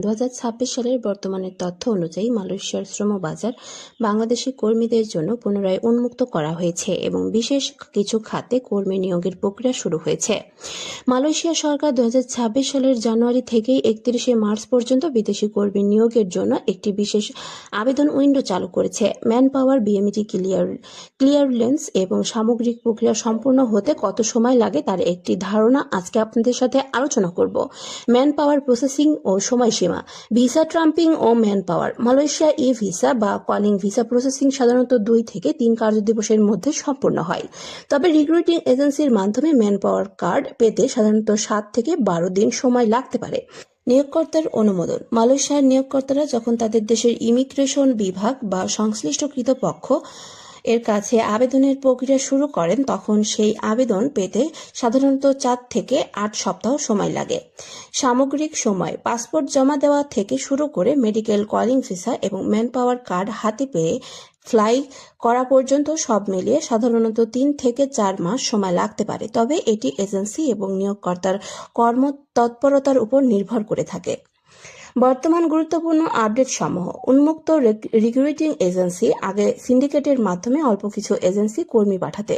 2026 সালের বর্তমানের তথ্য অনুযায়ী মালয়েশিয়ার শ্রম বাজার বাংলাদেশি কর্মীদের জন্য পুনরায় উন্মুক্ত করা হয়েছে এবং বিশেষ কিছু খাতে কর্মী নিয়োগের প্রক্রিয়া শুরু হয়েছে। মালয়েশিয়া সরকার 2026 সালের জানুয়ারি থেকে 31 মার্চ পর্যন্ত বিদেশি কর্মী নিয়োগের জন্য একটি বিশেষ আবেদন উইন্ডো চালু করেছে। ম্যান পাওয়ার বিএমইটি ক্লিয়ারেন্স এবং সামগ্রিক প্রক্রিয়া সম্পূর্ণ হতে কত সময় লাগে তার একটি ধারণা আজকে আপনাদের সাথে আলোচনা করব। ম্যান পাওয়ার প্রসেসিং ও সময়সীমা, ভিসা ট্রাম্পিং ও ম্যান পাওয়ার। মালয়েশিয়া ই ভিসা বা কলিং ভিসা প্রসেসিং সাধারণত 2 থেকে 3 কার্যদিবসের মধ্যে সম্পূর্ণ হয়, তবে রিক্রুটিং এজেন্সির মাধ্যমে ম্যান পাওয়ার কার্ড পেতে সাধারণত 7 থেকে 12 দিন সময় লাগতে পারে। নিয়োগকর্তার অনুমোদন। মালয়েশিয়ার নিয়োগকর্তারা যখন তাদের দেশের ইমিগ্রেশন বিভাগ বা সংশ্লিষ্ট কর্তৃপক্ষ এর কাছে আবেদনের প্রক্রিয়া শুরু করেন তখন সেই আবেদন পেতে সাধারণত 4 থেকে 8 সপ্তাহ সময় লাগে। সামগ্রিক সময়, পাসপোর্ট জমা দেওয়া থেকে শুরু করে মেডিকেল, কলিং ভিসা এবং ম্যান পাওয়ার কার্ড হাতে পেয়ে ফ্লাই করা পর্যন্ত সব মিলিয়ে সাধারণত 3 থেকে 4 মাস সময় লাগতে পারে, তবে এটি এজেন্সি এবং নিয়োগকর্তার কর্মতৎপরতার উপর নির্ভর করে থাকে। বর্তমান গুরুত্বপূর্ণ আপডেট সমূহ। উন্মুক্ত রিক্রুটিং এজেন্সি। আগে সিন্ডিকেটের মাধ্যমে অল্প কিছু এজেন্সি কর্মী পাঠাতে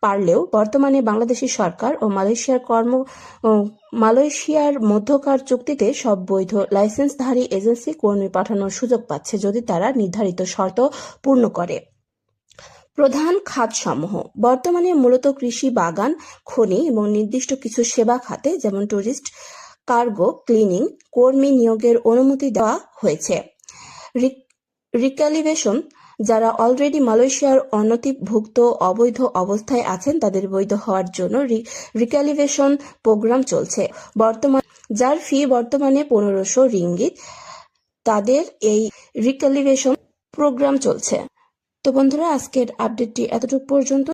পারলেও বর্তমানে বাংলাদেশি সরকার ও মালয়েশিয়ার মধ্যকার চুক্তিতে সব বৈধ লাইসেন্সধারী এজেন্সি কর্মী পাঠানোর সুযোগ পাচ্ছে যদি তারা নির্ধারিত শর্ত পূর্ণ করে। প্রধান খাতসমূহ। বর্তমানে মূলত কৃষি, বাগান, খনি এবং নির্দিষ্ট কিছু সেবা খাতে যেমন টুরিস্ট, কার্গো, ক্লিনিং কর্মী নিয়োগের অনুমতি দেওয়া হয়েছে। রিক্যালিভেশন। যারা অলরেডি মালয়েশিয়ার অনথিভুক্ত অবৈধ অবস্থায় আছেন তাদের বৈধ হওয়ার জন্য রিক্যালিভেশন প্রোগ্রাম চলছে, যার ফি বর্তমানে 1500 রিঙ্গিত। তাদের এই রিক্যালিভেশন প্রোগ্রাম চলছে। তো বন্ধুরা, আজকের আপডেটটি এতটুকু পর্যন্ত।